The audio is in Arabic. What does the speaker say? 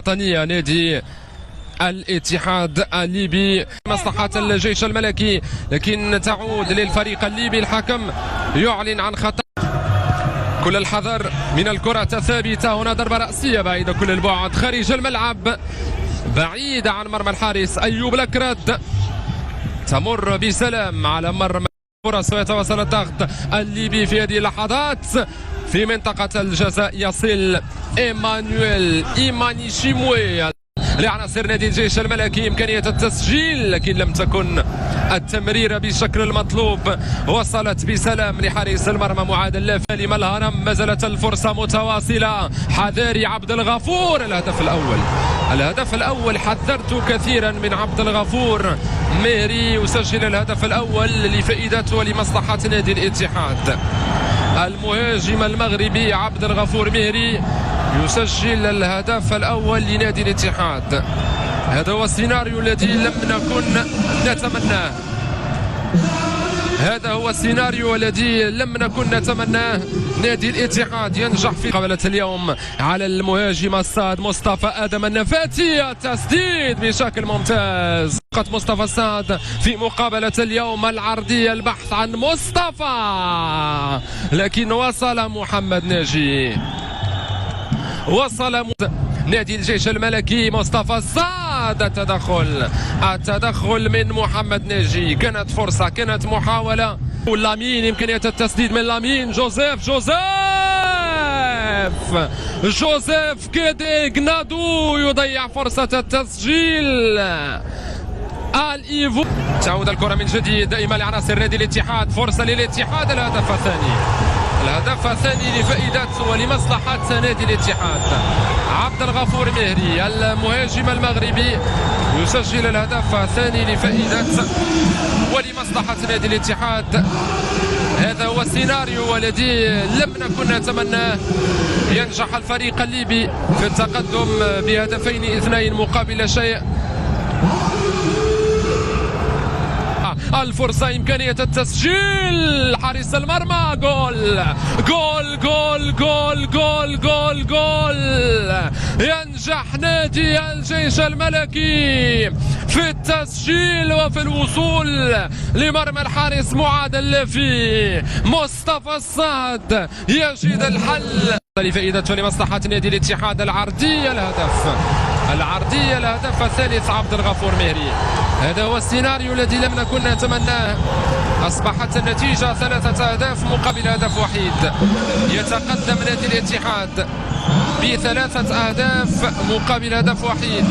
وطنية نادي الاتحاد الليبي مصلحة الجيش الملكي، لكن تعود للفريق الليبي. الحكم يعلن عن خطأ. كل الحذر من الكرة الثابتة. هنا ضربة رأسية بعيدة كل البعد خارج الملعب بعيدة عن مرمى الحارس أيوب الأكراد. تمر بسلام على مرمى فرص ويتواصل الضغط الليبي في هذه اللحظات في منطقة الجزاء. يصل إيماني شيموي لعناصر نادي الجيش الملكي إمكانية التسجيل، لكن لم تكن التمريرة بالشكل المطلوب. وصلت بسلام لحارس المرمى معاد اللافلي ملهرم. ما زالت الفرصة متواصلة. حذاري عبد الغفور. الهدف الأول حذرت كثيرا من عبد الغفور مهري يسجل الهدف الأول لفائدته ولمصلحة نادي الاتحاد. المهاجم المغربي عبد الغفور مهري يسجل الهدف الأول لنادي الاتحاد. هذا هو السيناريو الذي لم نكن نتمناه. هذا هو السيناريو الذي لم نكن نتمناه. نادي الاتحاد ينجح في مقابلة اليوم على المهاجم الصاد مصطفى آدم النفاتي. التسديد بشكل ممتاز. مصطفى الصاد في مقابلة اليوم العرضية البحث عن مصطفى، لكن وصل محمد ناجي. وصل نادي الجيش الملكي مصطفى الصاد. التدخل من محمد ناجي. كانت فرصة، كانت محاولة. لامين إمكانية التسديد من لامين. جوزيف كيديغنادو يضيع فرصة التسجيل. الإيفو. تعود الكرة من جديد دائما لعناصر نادي الاتحاد. فرصة للاتحاد. الهدف الثاني لفائدة ولمصلحة نادي الاتحاد. عبد الغفور مهري المهاجم المغربي يسجل الهدف الثاني لفائدة ولمصلحة نادي الاتحاد. هذا هو السيناريو الذي لم نكن نتمناه. ينجح الفريق الليبي في التقدم بهدفين 2 مقابل شيء. الفرصة إمكانية التسجيل. حارس المرمى. جول. ينجح نادي الجيش الملكي في التسجيل وفي الوصول لمرمى الحارس معاد اللافي. مصطفى الصاد يجد الحل لفائدة لمصلحة نادي الاتحاد. العرضية الهدف الثالث عبد الغفور مهري. هذا هو السيناريو الذي لم نكن نتمناه. أصبحت النتيجة 3 أهداف مقابل هدف وحيد. يتقدم نادي الاتحاد ب3 أهداف مقابل هدف وحيد.